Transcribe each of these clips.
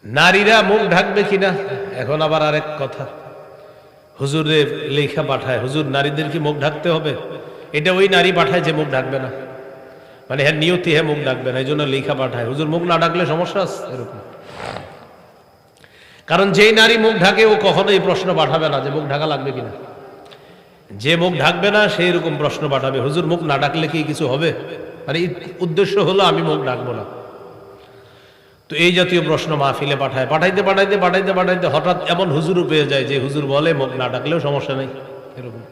নারীরা মুখ ঢাকবে কিনা এখন আবার আরেক কথা। হুজুরের লেখা পাঠায়, হুজুর নারীদের কি মুখ ঢাকতে হবে? এটা ওই নারী পাঠায় যে মুখ ঢাকবে না, মানে হ্যাঁ নিয়তি হ্যাঁ মুখ ঢাকবে না, এই জন্য লেখা পাঠায়। হুজুর মুখ না ঢাকলে সমস্যা আছে এরকম। কারণ যেই নারী মুখ ঢাকে ও কখনো এই প্রশ্ন পাঠাবে না যে মুখ ঢাকা লাগবে কিনা। যে মুখ ঢাকবে না সেই রকম প্রশ্ন পাঠাবে, হুজুর মুখ না ঢাকলে কি কিছু হবে? মানে উদ্দেশ্য হলো আমি মুখ ঢাকবো না। তো এই জাতীয় প্রশ্ন মাহফিলে পাঠায়, পাঠাইতে পাঠাইতে পাঠাইতে পাঠাইতে হঠাৎ এমন হুজুরও পেয়ে যায় যে হুজুর বলে মুখ না ডাকলেও সমস্যা নেই এরকম।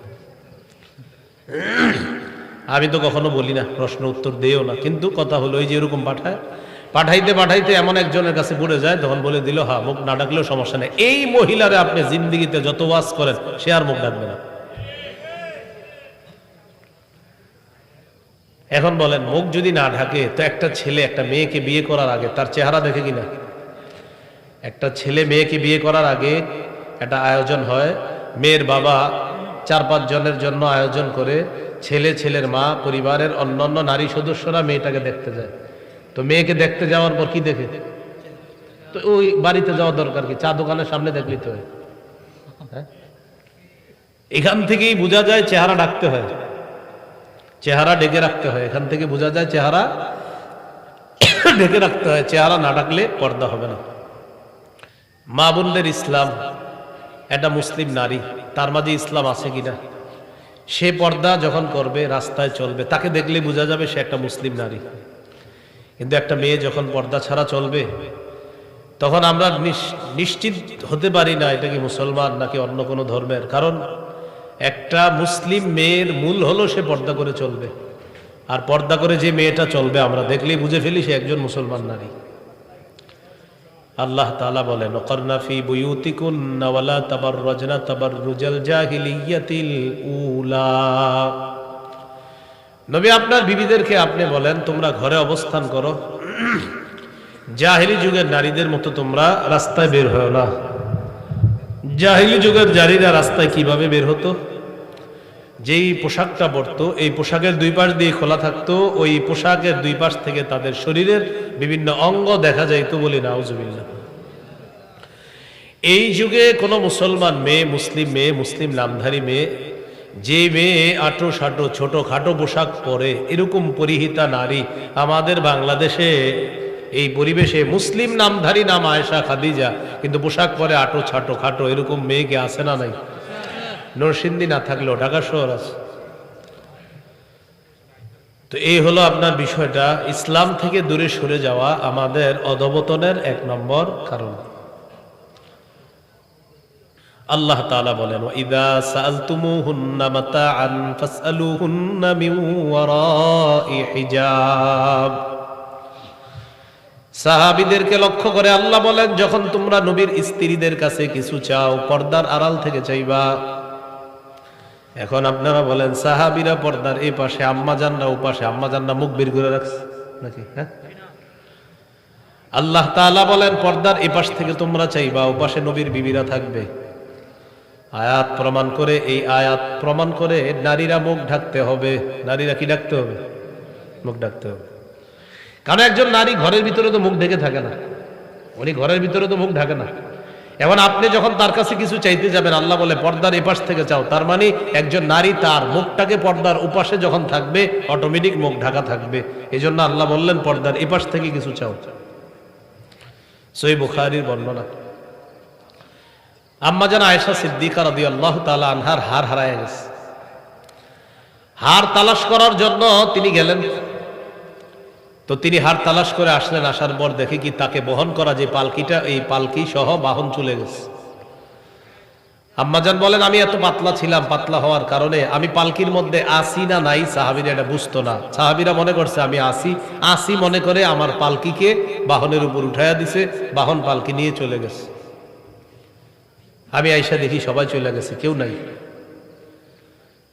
আমি তো কখনো বলি না, প্রশ্ন উত্তর দেও না, কিন্তু কথা হলো এই যে এরকম পাঠায়, পাঠাইতে পাঠাইতে এমন একজনের কাছে পড়ে যায়, তখন বলে দিল হ্যাঁ মুখ না ডাকলেও সমস্যা নেই। এই মহিলারে আপনি জিন্দিগিতে যত ওয়াজ করেন সে আর মুখ ডাকবে না। এখন বলেন মুখ যদি না ঢাকে তো একটা ছেলে একটা মেয়েকে বিয়ে করার আগে তার চেহারা দেখে কিনা? একটা ছেলে মেয়েকে বিয়ে করার আগে একটা আয়োজন হয়, মেয়ের বাবা 4-5 জনের জন্য আয়োজন করে, ছেলে ছেলের মা পরিবারের অন্যান্য নারী সদস্যরা মেয়েটাকে দেখতে যায়। তো মেয়েকে দেখতে যাওয়ার পর কি দেখে? তো ওই বাড়িতে যাওয়া দরকার কি, চা দোকানের সামনে দেখলি তো হয়। এখান থেকেই বোঝা যায় চেহারা ঢাকতে হয়, চেহারা ঢেকে রাখতে হয়। এখান থেকে বোঝা যায় চেহারা ঢেকে রাখতে হয়, চেহারা না ঢাকলে পর্দা হবে না। মা বোনদের ইসলাম, একটা মুসলিম নারী তার মাঝে ইসলাম আছে কিনা, সে পর্দা যখন করবে রাস্তায় চলবে তাকে দেখলে বোঝা যাবে সে একটা মুসলিম নারী। কিন্তু একটা মেয়ে যখন পর্দা ছাড়া চলবে তখন আমরা নিশ্চিত হতে পারি না এটা কি মুসলমান নাকি অন্য কোনো ধর্মের। কারণ একটা মুসলিম মেয়ের মূল হলো সে পর্দা করে চলবে, আর পর্দা করে যে মেয়েটা চলবে আমরা দেখলেই বুঝে ফেলি সে একজন মুসলমান নারী। আল্লাহ তাআলা বলেন ওয়াকারনা ফি বুয়ুতিকুন্না ওয়ালা তাবাররাজনা তাবাররুজাল জাহিলিয়াতিল উলা। নবী আপনার বিবিদেরকে আপনি বলেন তোমরা ঘরে অবস্থান করো, জাহিলি যুগের নারীদের মতো তোমরা রাস্তায় বের হয় না। জাহিলি যুগের নারীরা রাস্তায় কিভাবে বের হতো? যেই পোশাকটা পরতো এই পোশাকের দুই পাশ দিয়ে খোলা থাকতো, ওই পোশাকের দুই পাশ থেকে তাদের শরীরের বিভিন্ন অঙ্গ দেখা যাইতো, বলি নাউজুবিল্লাহ। এই যুগে কোনো মুসলমান মেয়ে, মুসলিম মেয়ে, মুসলিম নামধারী মেয়ে, যে মেয়ে আটো সাটো ছোট খাটো পোশাক পরে, এরকম পরিহিতা নারী আমাদের বাংলাদেশে এই পরিবেশে মুসলিম নামধারী নাম আয়েশা খাদিজা, কিন্তু পোশাক পরে আটো ছাটো খাটো, এরকম মেয়েকে আছে না নাই? নরসিংদী না থাকলেও ঢাকা শহর আছে। তো এই হলো আপনার বিষয়টা। ইসলাম থেকে দূরে সরে যাওয়া আমাদের অধঃপতনের 1 নম্বর কারণ। আল্লাহ তাআলা বলেন ওয়াইদা সাআলতুমুহুন্না মাতাআন ফাসআলুহুন্না মিন ওয়ারাই হিজাব। সাহাবীদেরকে লক্ষ্য করে আল্লাহ বলেন যখন তোমরা নবীর স্ত্রীদের কাছে কিছু চাও পর্দার আড়াল থেকে চাইবা। এখন আপনারা বলেন সাহাবীরা পর্দার এই পাশে, আম্মাজানরা ও পাশে, আম্মাজানরা মুখ বের করে রাখছে নাকি? হ্যাঁ, আল্লাহ তাআলা বলেন পর্দার এই পাশ থেকে তোমরা চাইবা, ও পাশে নবীর বিবিরা থাকবে। আয়াত প্রমাণ করে, এই আয়াত প্রমাণ করে নারীরা মুখ ঢাকতে হবে। নারীরা কি ঢাকতে হবে? মুখ ঢাকতে হবে। কারণ একজন নারী ঘরের ভিতরে তো মুখ ঢেকে থাকে না, উনি ঘরের ভিতরে তো মুখ ঢাকে না। এখন আপনি যখন তার কাছে কিছু চাইতে যাবেন, আল্লাহ বলে পর্দার এপাশ থেকে চাও, তার মানে একজন নারী তার মুখটাকে পর্দার উপাশে যখন থাকবে অটোমেটিক মুখ ঢাকা থাকবে। এই জন্য আল্লাহ বললেন পর্দার এপাশ থেকে কিছু চাও। সহিহ বুখারীর বর্ণনা। আম্মাজান আয়েশা সিদ্দিকা রাদিয়াল্লাহু তাআলা আনহার হার হারায় গেছে। হার তালাশ করার জন্য তিনি গেলেন। তো তিনি হার তালাশ করে আসলেন, আসার পর দেখে কি তাকে বহন করা যে পালকিটা, এই পালকি সহ বাহন চলে গেছে। আম্মাজান বলেন আমি এত পাতলা ছিলাম, পাতলা হওয়ার কারণে আমি পালকির মধ্যে আসি না নাই সাহাবীরা এটা বুঝতো না। সাহাবীরা মনে করছে আমি আসি মনে করে আমার পালকিকে বাহনের উপর উঠাইয়া দিছে, বাহন পালকি নিয়ে চলে গেছে। আমি আয়েশা দেখি সবাই চলে গেছে, কেউ নাই।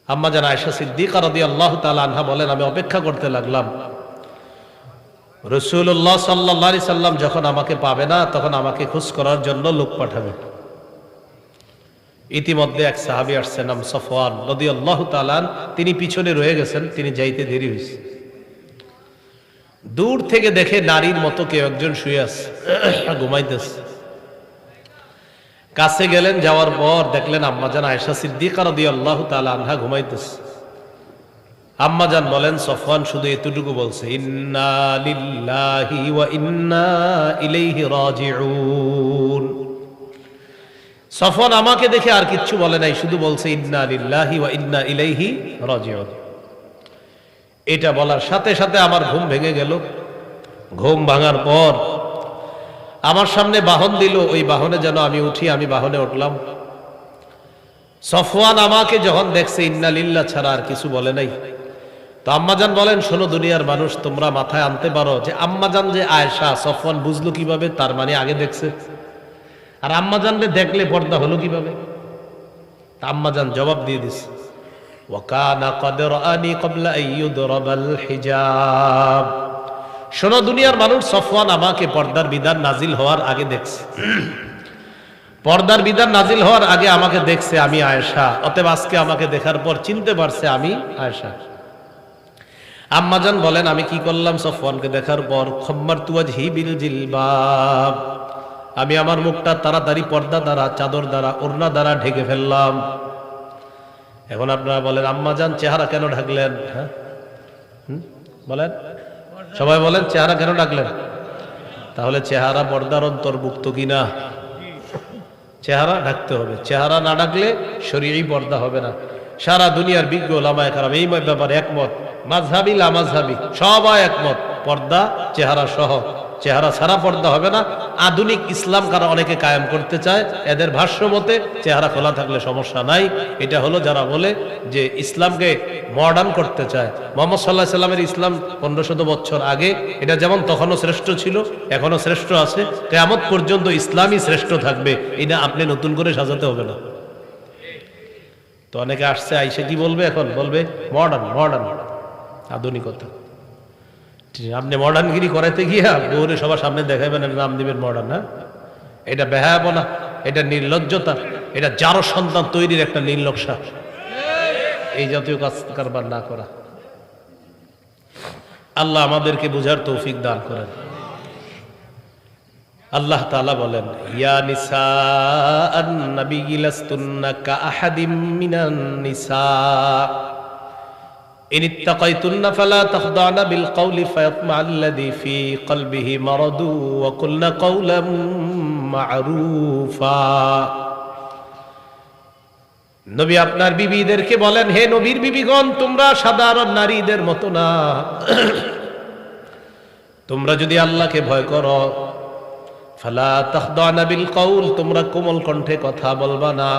আম্মাজান আয়েশা সিদ্দিকা রাদিয়াল্লাহু তাআলা আনহা বলেন আমি অপেক্ষা করতে লাগলাম। রাসূলুল্লাহ সাল্লাল্লাহু আলাইহি সাল্লাম যখন আমাকে পাবে না তখন আমাকে খোঁজ করার জন্য লোক পাঠাবে। ইতিমধ্যে এক সাহাবী আসছেন, নাম সফওয়ান রাদিয়াল্লাহু তাআলা, তিনি পিছনে রয়ে গেছেন, তিনি যাইতে দেরি হয়েছে। দূর থেকে দেখে নারীর মতো কেউ একজন শুয়ে আছে, ঘুমাইতেছে। কাছে গেলেন, যাওয়ার পর দেখলেন আম্মাজান আয়েশা সিদ্দিকা রাদিয়াল্লাহু তাআলা আনহা ঘুমাইতেছে। আম্মাজান বলেন, সফওয়ান শুধু এতটুকু বলছে, ইন্না লিল্লাহি ওয়া ইন্না ইলাইহি রাজিউন। সফওয়ান আমাকে দেখে আর কিচ্ছু বলে নাই, শুধু বলছে ইন্না লিল্লাহি ওয়া ইন্না ইলাইহি রাজিউন। এটা বলার সাথে সাথে আমার ঘুম ভেঙে গেল। ঘুম ভাঙার পর আমার সামনে বাহন দিল, ওই বাহনে যেন আমি উঠি, আমি বাহনে উঠলাম। সফওয়ান আমাকে যখন দেখছে ইন্না লিল্লাহ ছাড়া আর কিছু বলে নাই। তো আম্মাজান বলেন, শোনো দুনিয়ার মানুষ, তোমরা মাথায় আনতে পারো যে আম্মাজান যে আয়েশা, সফওয়ান বুঝলো কিভাবে? তার মানে আগে দেখছে। আর আম্মাজানকে দেখলে পর্দা হলো কিভাবে? তা আম্মাজান জবাব দিয়ে দিছে, ওয়াকানা ক্বাদ রাআনি ক্বাবলা আন ইউদরাবাল হিজাব। শোনো দুনিয়ার মানুষ, সফওয়ান আমাকে পর্দার বিধান নাজিল হওয়ার আগে দেখছে। পর্দার বিধান নাজিল হওয়ার আগে আমাকে দেখছে আমি আয়েশা, অতএব আজকে আমাকে দেখার পর চিনতে পারছে আমি আয়েশা। আম্মাজান বলেন, আমি কি করলাম সফওয়ানকে দেখার পর? খাম্মারতু ওয়াজহি বিল জিলবাব, আমি আমার মুখটা তাড়াতাড়ি পর্দা দ্বারা, চাদর দ্বারা, ওড়না দ্বারা ঢেকে ফেললাম। এখন আপনারা বলেন, আম্মাজান চেহারা কেন ঢাকলেন? হ্যাঁ বলেন, সবাই বলেন, চেহারা কেন ঢাকলেন? তাহলে চেহারা পর্দার অন্তর্ভুক্ত কিনা? চেহারা ঢাকতে হবে। চেহারা না ঢাকলে শরীরই পর্দা হবে না। সারা দুনিয়ার বিজ্ঞ ওলামায়ে কেরাম এই ব্যাপারে একমত, মাযহাবি লামাযহাবি সবাই একমত, পর্দা চেহারা সহ। চেহারা ছাড়া পর্দা হবে না। আধুনিক ইসলাম কারা অনেকে কায়েম করতে চায়, এদের ভাষ্য মতে চেহারা খোলা থাকলে সমস্যা নাই। এটা হলো যারা বলে যে ইসলামকে মডার্ন করতে চায়। মুহাম্মদ সাল্লাল্লাহু আলাইহি সাল্লামের ইসলাম 1500 বছর আগে, এটা যেমন তখনও শ্রেষ্ঠ ছিল, এখনো শ্রেষ্ঠ আছে, কিয়ামত পর্যন্ত ইসলামই শ্রেষ্ঠ থাকবে। এটা আপনি নতুন করে সাজাতে হবে না। তো অনেকে আসছে, আইসে কি বলবে? এখন বলবে মডার্ন, মডার্ন, আধুনিকতা। আপনি মডার্নগিরি করাইতে গিয়া বউরে সবার সামনে দেখাবেন, নাম দিবেন মডার্ন। হ্যাঁ, এটা বেহায়াপনা, এটা নির্লজ্জতা, এটা যারো সন্তান তৈরির একটা নির্লজ্জা। এই জাতীয় কাজ কারবার না করা। আল্লাহ আমাদেরকে বুঝার তৌফিক দান করেন। আল্লাহ তাআলা বলেন, ইয়া নিসাআন নাবিয়্যি লাস্তুন্না কাআহাদিম মিনান নিসা ইন ইত্তাকাইতুন্না ফালা তাখদা'না বিল কওলি ফায়াতমা'আল্লাযী ফী কলবিহি মারাদু ওয়া কুলনা কওলাম মা'রুফা। নবী আপনার বিবিদেরকে বলেন, হে নবীর বিবিগণ, তোমরা সাধারণ নারীদের মতো না। তোমরা যদি আল্লাহকে ভয় করো, ফালা তাখদা'না বিল কওল, তোমরা কোমল কণ্ঠে কথা বলবা না।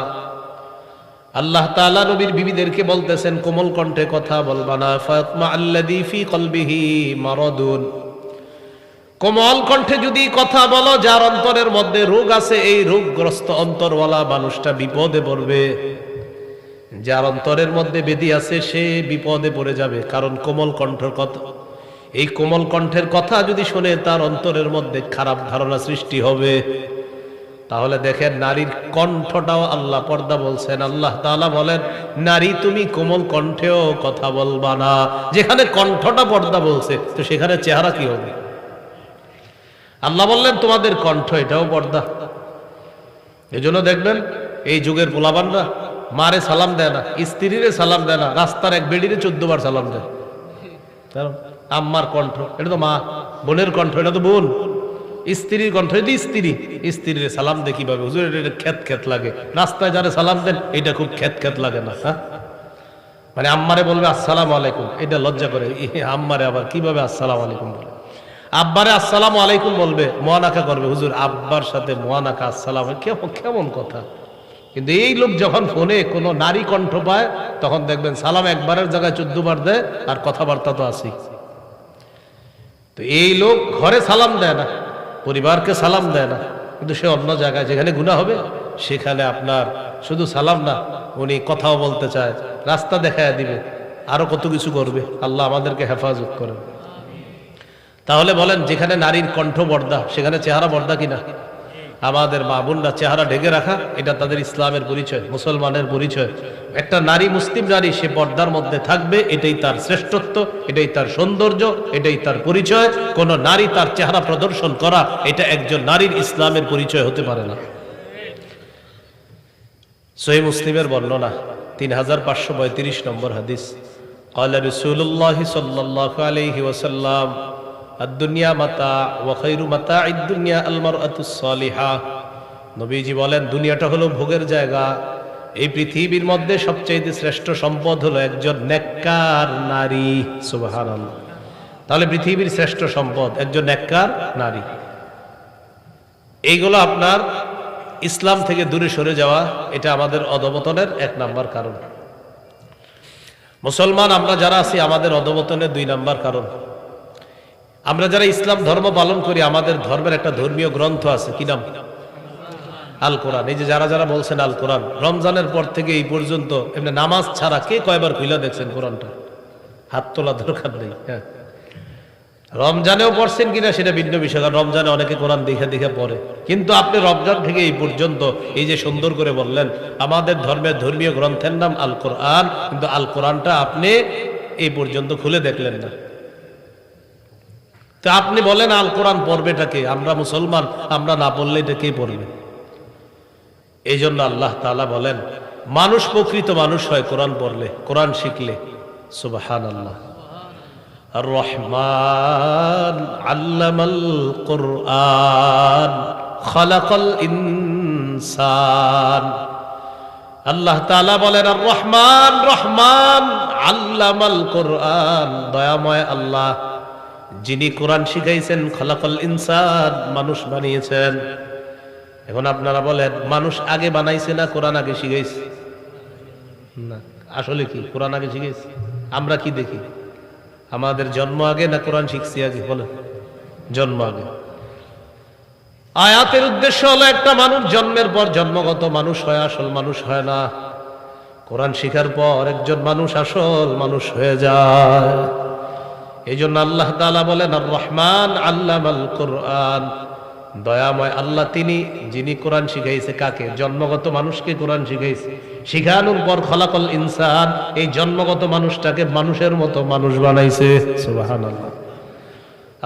আল্লাহ তাআলা নবীর বিবিদেরকে বলতেছেন কোমল কণ্ঠে কথা বলবা না। ফায়াতমা'আল্লাযী ফী কলবিহি মারাদুন, কোমল কণ্ঠে যদি কথা বলো, যার অন্তরের মধ্যে রোগ আছে, এই রোগগ্রস্ত অন্তরওয়ালা মানুষটা বিপদে পড়বে। যার অন্তরের মধ্যে ব্যাধি আছে সে বিপদে পড়ে যাবে। কারণ কোমল কণ্ঠের কথা, এই কোমল কণ্ঠের কথা যদি শুনে তার অন্তরের মধ্যে খারাপ ধারণা সৃষ্টি হবে। তাহলে দেখেন, নারীর কণ্ঠটাও আল্লাহ পর্দা বলছেন। আল্লাহ তাআলা বলেন, নারী তুমি কোমল কণ্ঠেও কথা বলবা না। যেখানে কণ্ঠটা পর্দা বলছে, তো সেখানে চেহারা কি হবে? আল্লাহ বললেন তোমাদের কণ্ঠ এটাও পর্দা। এজন্য দেখবেন এই যুগের পোলাবানরা মারে সালাম দেয় না, স্ত্রীরে সালাম দেয় না, রাস্তার এক বেডিরে 14 বার সালাম দেয়। আম্মার কণ্ঠ এটা তো মা, বোনের কণ্ঠ এটা তো বোন, স্ত্রীর কণ্ঠ এটি স্ত্রী। স্ত্রীর সালাম দে কিভাবে? হুজুর এটা খেত খেত লাগে। রাস্তায় যারা সালাম দেন এটা খুব খেত খেত লাগে না? হ্যাঁ, মানে আম্মারে বলবে আসসালামু আলাইকুম, এটা লজ্জা করে। আম্মারে আবার কিভাবে আসসালামু আলাইকুম বলে? আব্বারে আসসালামু আলাইকুম বলবে, মোয়ানাকা করবে। হুজুর আব্বার সাথে মোয়ানাকা আসসালাম, কেমন কথা? কিন্তু এই লোক যখন ফোনে কোনো নারী কণ্ঠ পায়, তখন দেখবেন সালাম একবারের জায়গায় 14 বার দেয়, আর কথাবার্তা তো আছেই। তো এই লোক ঘরে সালাম দেয় না, পরিবারকে সালাম দেয় না, কিন্তু সে অন্য জায়গায় যেখানে গুনাহ হবে সেখানে আপনার শুধু সালাম না, উনি কথাও বলতে চায়, রাস্তা দেখায় দিবে, আরো কত কিছু করবে। আল্লাহ আমাদেরকে হেফাজত করেন। তাহলে বলেন, যেখানে নারীর কণ্ঠ বর্দা সেখানে চেহারা বর্দা কিনা? আমাদের মা বোনরা চেহারা ঢেকে রাখা, এটা তাদের ইসলামের পরিচয়, মুসলমানের পরিচয়। একটা নারী, মুসলিম নারী, সে পর্দার মধ্যে থাকবে, এটাই তার শ্রেষ্ঠত্ব, এটাই তার সৌন্দর্য, এটাই তার পরিচয়। কোন নারী তার চেহারা প্রদর্শন করা, এটা একজন নারীর ইসলামের পরিচয় হতে পারে না। সহিহ মুসলিমের বর্ণনা 3532 নম্বর হাদিস। قال رسول الله صلى الله عليه وسلم الدنيا متاع وخير متاع الدنيا المرأة الصالحة। নবীজি বলেন, দুনিয়াটা হলো ভোগের জায়গা, এই পৃথিবীর মধ্যে সবচেয়ে শ্রেষ্ঠ সম্পদ হলো একজন নেককার নারী। সুবহানাল্লাহ। তাহলে পৃথিবীর শ্রেষ্ঠ সম্পদ একজন নেককার নারী। এইগুলো আপনার ইসলাম থেকে দূরে সরে যাওয়া, এটা আমাদের অধঃপতনের 1 নাম্বার কারণ। মুসলমান আমরা যারা আছি, আমাদের অধঃপতনের 2 নাম্বার কারণ। আমরা যারা ইসলাম ধর্ম পালন করি, আমাদের ধর্মের একটা ধর্মীয় গ্রন্থ আছে, কি নাম? আল কোরআন। এই যে যারা যারা বলছেন আল কোরআন, রমজানের পর থেকে এই পর্যন্ত এমনি নামাজ ছাড়া কে কয়বার খুলে দেখছেন কোরআনটা? হাত তোলা দরকার নেই। হ্যাঁ, রমজানেও পড়ছেন কিনা সেটা ভিন্ন বিষয়, কারণ রমজানে অনেকে কোরআন দেখে দেখে পড়ে। কিন্তু আপনি রমজান থেকে এই পর্যন্ত এই যে সুন্দর করে বললেন আমাদের ধর্মের ধর্মীয় গ্রন্থের নাম আল কোরআন, কিন্তু আল কোরআনটা আপনি এই পর্যন্ত খুলে দেখলেন না। তো আপনি বলেন আল কোরআন পড়বেটাকে? আমরা মুসলমান, আমরা না পড়লে এটা কে পড়বে? এই জন্য আল্লাহ তাআলা বলেন, মানুষ প্রকৃত মানুষ হয় কোরআন পড়লে, কোরআন শিখলে। সুবহানাল্লাহ। আর রহমান আল্লামাল কোরআন খালাকাল ইনসান। আল্লাহ তাআলা বলেন, আর রহমান, রহমান আল্লামাল কোরআন, দয়াময় আল্লাহ, যিনি কোরআন শিখাইছেন, খালাকাল ইনসান, মানুষ বানিয়েছেন। এখন আপনারা বলেন, মানুষ আগে বানাইছে না কোরআন আগে শিখাইছে? না, আসলে কি কোরআন আগে শিখাইছে? আমরা কি দেখি, আমাদের জন্ম আগে না কোরআন শিখছি আগে? বলেন, জন্ম আগে। আয়াতের উদ্দেশ্য হলো একটা মানুষ জন্মের পর জন্মগত মানুষ হয়, আসল মানুষ হয় না। কোরআন শিখার পর একজন মানুষ আসল মানুষ হয়ে যায়। এই জন্য আল্লাহ তাআলা বলেন, আর রহমান আল্লামাল কোরআন, দয়াময় আল্লাহ তিনি, যিনি কোরআন শিখাইছে। কাকে? জন্মগত মানুষকে কোরআন শিখাইছে। শিখানোর পর খলাকল ইনসান, এই জন্মগত মানুষটাকে মানুষের মতো মানুষ বানাইছে। সুবহানাল্লাহ।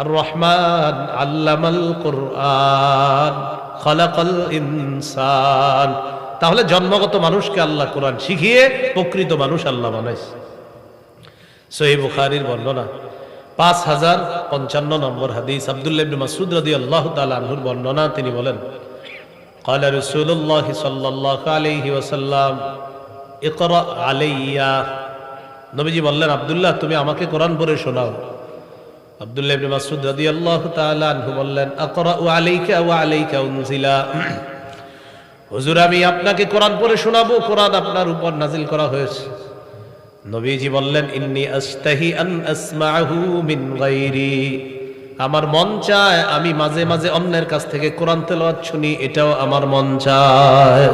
আর রহমান আল্লামাল কোরআন খলাকল ইনসান। তাহলে জন্মগত মানুষকে আল্লাহ কোরআন শিখিয়ে প্রকৃত মানুষ আল্লাহ বানাইছে। সহিহ বুখারীর বর্ণনা 5055 নম্বর হাদিস। আব্দুল্লাহ ইবনে মাসউদ রাদিয়াল্লাহু তাআলা আনহুর বর্ণনা, তিনি বলেন, قال رسول الله صلى الله عليه وسلم اقرأ علي। নবীজি বললেন, আব্দুল্লাহ তুমি আমাকে কোরআন পড়ে শোনাও। আব্দুল্লাহ ইবনে মাসউদ রাদিয়াল্লাহু তাআলা আনহু বললেন, আকরাউ আলাইকা ওয়া আলাইকা উনজিলা। হুজুর আমি আপনাকে কোরআন পড়ে শোনাবো, কোরআন আপনার উপর নাজিল করা হয়েছে। নবীজি বললেন, ইন্নী আস্তাহি আন আসমাহু মিন গায়রি। আমার মন চায় আমি মাঝে মাঝে অন্যের কাছ থেকে কোরআন তেলাওয়াত শুনি, এটাও আমার মন চায়।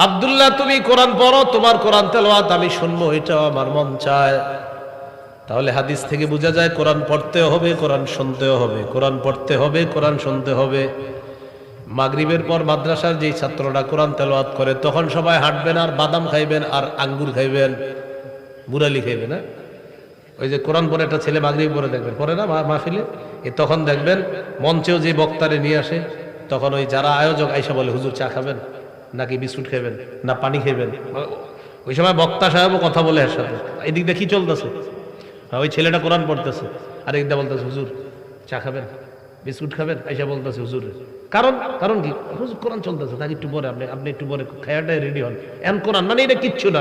আব্দুল্লাহ তুমি কোরআন পড়ো, তোমার কোরআন তেলাওয়াত আমি শুনবো, এটাও আমার মন চায়। তাহলে হাদিস থেকে বোঝা যায় কোরআন পড়তেও হবে, কোরআন শুনতেও হবে, কোরআন পড়তে হবে, কোরআন শুনতে হবে। মাগরিবের পর মাদ্রাসার যেই ছাত্ররা কোরআন তেলাওয়াত করে, তখন সবাই হাঁটবেন আর বাদাম খাইবেন আর আঙ্গুর খাইবেন, বুড়ালি খাইবেন। না, ওই যে কোরআন পড়ে একটা ছেলে মাগরিব পরে দেখবেন, পড়ে না মাহফিলে, তখন দেখবেন মঞ্চেও যে বক্তারে নিয়ে আসে, তখন ওই যারা আয়োজক আইসা বলে, হুজুর চা খাবেন নাকি বিস্কুট খাবেন না পানি খাবেন? ওই সময় বক্তা সাহেবও কথা বলে এর সাথে, এদিক দিয়ে কি চলতেছে? ওই ছেলেটা কোরআন পড়তেছে আর একদিন বলতেছে, হুজুর চা খাবেন বিস্কুট খাবেন, আইসা বলতেছে হুজুর। কারণ কি? হুজুর কোরআন চলতেছে, তাকে একটু পরে আপনি একটু পরে খায়াটাই রেডি হন। এমন কোরআন মানে এটা কিচ্ছু না,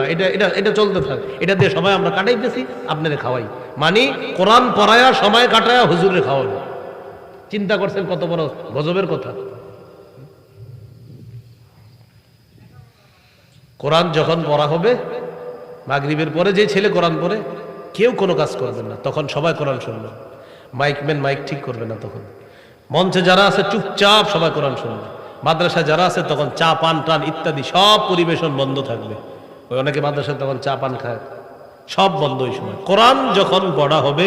এটা চলতে থাক, এটা দিয়ে সময় আমরা কাটাইতেছি, আপনারে খাওয়াই। মানে কোরআন পড়ায়া সময় কাটায়া হুজুরে খাওয়াবে। চিন্তা করছেন কত বড় গজবের কথা? কোরআন যখন পড়া হবে মাগরিবের পরে, যে ছেলে কোরআন পড়ে কেউ কোনো কাজ করবেন না, তখন সবাই কোরআন শুনবে। মাইকম্যান মাইক ঠিক করবে না, তখন মঞ্চে যারা আছে চুপচাপ সবাই কোরআন শুনবে। মাদ্রাসা যারা আছে তখন চা পান টান ইত্যাদি সব পরিবেশন বন্ধ থাকবে। ওই অনেকে মাদ্রাসায় তখন চা পান খায়, সব বন্ধ। ওই সময় কোরআন যখন পড়া হবে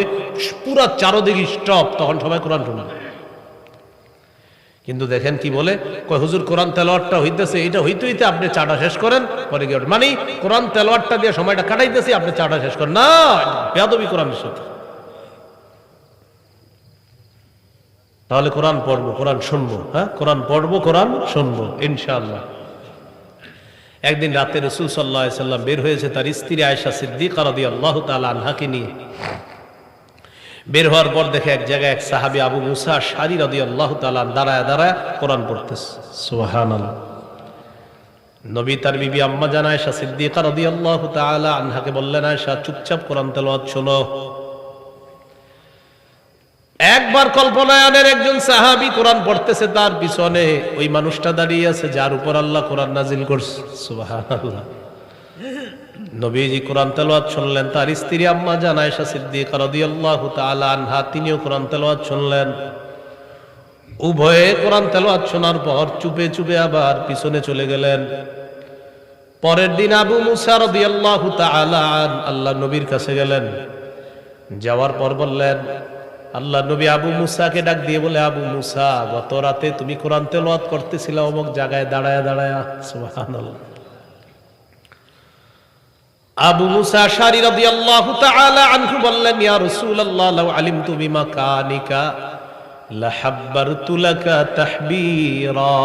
পুরা চারদিকে স্টপ, তখন সবাই কোরআন শুনবে। কিন্তু দেখেন কি বলে, কয় হুজুর কোরআন তেলাওয়াতটা হইতেছে, এটা হইতে হইতে আপনি চাটা শেষ করেন, পরে গিয়ে মানে কোরআন তেলাওয়াতটা দিয়ে সময়টা কাটাইতেছি, আপনি চাটা শেষ করেন। না, বেয়াদবি কোরআনের সাথে। তাহলে কোরআন পড়বো, কোরআন শুনবো, হ্যাঁ কোরআন পড়বো, কোরআন শুনবো ইনশাআল্লাহ। একদিন রাতে রাসূল সাল্লাল্লাহু আলাইহি সাল্লাম বের হয়েছে তার স্ত্রী আয়েশা সিদ্দিকা রাদিয়াল্লাহু তাআলা আনহাকে নিয়ে। বের হওয়ার পর দেখে এক জায়গায় এক সাহাবী আবু মুসা আশআরী রাদিয়াল্লাহু তাআলা দাঁড়ায় দাঁড়ায় কোরআন পড়তেছে। সুবহানাল্লাহ। নবী তার বিবি আম্মা জান আয়েশা সিদ্দিকা রাদিয়াল্লাহু তাআলা আনহাকে বললেন, আয়েশা চুপচাপ কোরআন তেলাওয়াত শোনো। একবার কল্পনায় আনেন একজন সাহাবী কোরআন পড়তেছে, তার পিছনে ওই মানুষটা দাঁড়িয়ে আছে যার উপর আল্লাহ কোরআন নাজিল করছে। সুবহানাল্লাহ। নবীজি কোরআন তেলাওয়াত শুনলেন, তার স্ত্রী আম্মা জান আয়েশা সিদ্দিকা রাদিয়াল্লাহু তাআলা আনহা তিনিও কোরআন তেলাওয়াত শুনলেন। উভয়ে কোরআন তেলাওয়াত শোনার পর চুপে চুপে আবার পিছনে চলে গেলেন। পরের দিন আবু মুসা রাদিয়াল্লাহু তাআলা আল্লাহ নবীর কাছে গেলেন। যাওয়ার পর বললেন, আল্লাহ নবী আবু মুসাকে ডাক দিয়ে বলে, আবু মুসা, গত রাতে তুমি কোরআন তেলাওয়াত করতেছিলে অমুক জায়গায় দাঁড়ায় দাঁড়ায়। সুবহানাল্লাহ। আবু মুসা আশআরী রাদিয়াল্লাহু তাআলা আনহু বললেন, ইয়া রাসূলুল্লাহ, লাউ আলিমতু বিমাকানিকা লাহাব্বারতু লাকা তাহবীরা।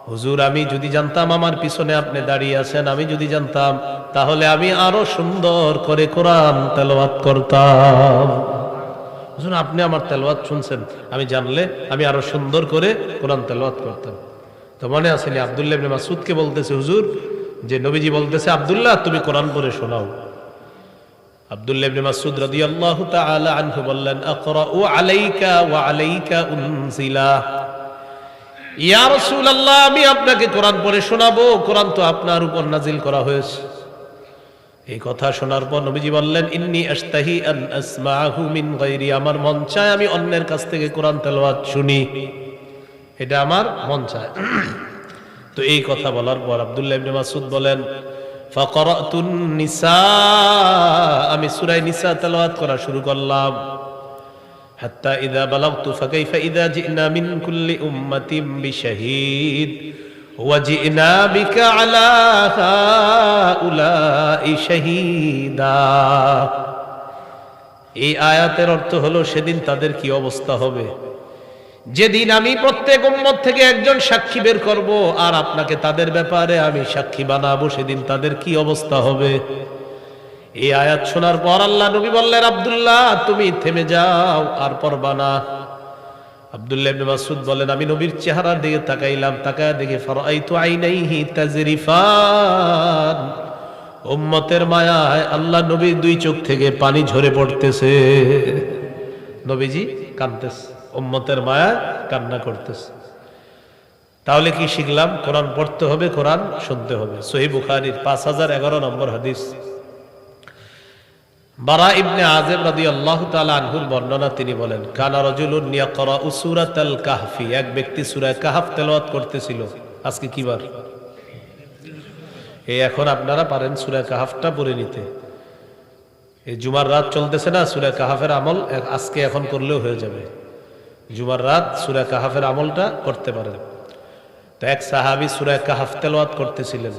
হুজুর, আমি যদি জানতাম আমার পিছনে আপনি দাঁড়িয়ে আছেন, আমি যদি জানতাম তাহলে আমি আরো সুন্দর করে কোরআন তেলাওয়াত করতাম। হুজুর, আপনি আমার তেলাওয়াত শুনছেন, আমি জানলে আমি আরো সুন্দর করে কোরআন তেলাওয়াত করতাম। তো মনে আছে নি আব্দুল্লাহ ইবনে মাসউদকে বলতেছে হুজুর, যে নবীজি বলতেছে, আব্দুল্লাহ তুমি কোরআন পড়ে শোনাও। আব্দুল্লাহ ইবনে মাসউদ রাদিয়াল্লাহু তাআলা আনহু বললেন, আকরাউ আলাইকা ওয়া আলাইকা উনজিলা। ইয়া রাসূলুল্লাহ, আমি আপনাকে কোরআন পড়ে শোনাবো, কোরআন তো আপনার উপর নাজিল করা হয়েছে। এই কথা শোনার পর নবীজি বললেন, ইন্নী আশতাহি আন আসমাহু মিন গায়রি। আমার মন চায় আমি অন্যের কাছ থেকে কোরআন তেলাওয়াত শুনি, এটা আমার মন চায়। তো এই কথা বলার পর আব্দুল্লাহ ইবনে মাসউদ বলেন, ফাকরাতুন নিসা, আমি সূরা নিসা তেলাওয়াত করা শুরু করলাম। হাত্তা ইযা বালাগতু ফাকাইফা ইযা জিনা মিন কুল্লি উম্মাতিন বিশাহীদ ওয়া জিনা বিকা আলা হাউলাই শাহীদা। এই আয়াতের অর্থ হলো, সেদিন তাদের কি অবস্থা হবে, যেদিন আমি প্রত্যেক উম্মত থেকে একজন সাক্ষী বের করব আর আপনাকে তাদের ব্যাপারে আমি সাক্ষী বানাবো, সেদিন তাদের কি অবস্থা হবে। এই আয়াত শোনার পর আল্লাহ নবী বললেন, আব্দুল্লাহ তুমি থেমে যাও, আর পড়বা না। আব্দুল্লাহ ইবনে মাসউদ বলেন, আমি নবীর চেহারার দিকে তাকাইলাম, তাকায় দেখে ফারাইতু আইনাইহি তাজরিফান। উম্মতের মায়ায় আল্লাহ নবীর দুই চোখ থেকে পানি ঝরে পড়তেছে। নবীজি কাঁদতেছে, উম্মতের মায়া কান্না করতেছে। তাহলে কি শিখলাম? কোরআন পড়তে হবে, কোরআন শুনতে হবে। সহিহ বুখারীর 5011 নম্বর হাদিস। বারা ইবনে আযিব রাদিয়াল্লাহু তাআলা আনহুর বর্ণনা, তিনি বলেন, কানা রাজুলুন ইয়াকরাউ সূরাতাল কাহফি। এক ব্যক্তি সূরা কাহফ তেলাওয়াত করতেছিল। আজকে কি বার? এই এখন আপনারা পারেন সূরা কাহফটা পড়ে নিতে। এই জুমার রাত চলতেছে না, সূরা কাহফের আমল আজকে এখন করলেও হয়ে যাবে। জুমার রাত সূরা কাহফের আমলটা করতে পারেন। তো এক সাহাবী সূরা কাহফ তেলাওয়াত করতেছিলেন।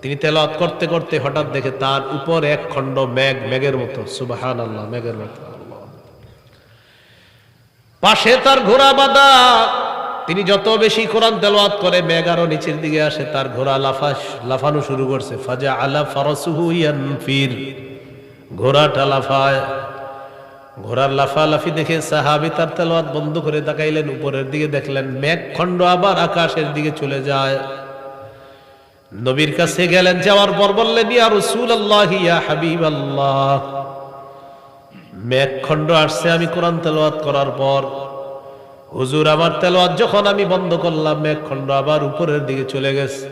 তিনি তেলাওয়াত করতে করতে হঠাৎ দেখে তার উপর এক খণ্ড মেঘ, মেঘের মতো, সুবহানাল্লাহ, মেঘের মতো। পাশে তার ঘোড়া বাঁধা। তিনি যত বেশি কোরআন তেলাওয়াত করে মেঘ আরো নিচের দিকে আসে, তার ঘোড়া লাফানো শুরু করছে। ফাজা আলা ফারাসুহু ইয়ানফির, ঘোড়াটা লাফায়। ঘোড়ার লাফালাফি দেখে সাহাবী তার তেলাওয়াত বন্ধ করে তাকাইলেন উপরের দিকে, দেখলেন মেঘ খণ্ড আবার আকাশের দিকে চলে যায়। নবীর কাছে গেলেন, যাওয়ার পর বললেন, ইয়া রাসূলুল্লাহ, ইয়া হাবিবাল্লাহ, মেঘ খণ্ড আসছে আমি কোরআন তেলাওয়াত করার পর। হুজুর, আমার তেলাওয়াত যখন আমি বন্ধ করলাম, মেঘ খণ্ড আবার উপরের দিকে চলে গেছে।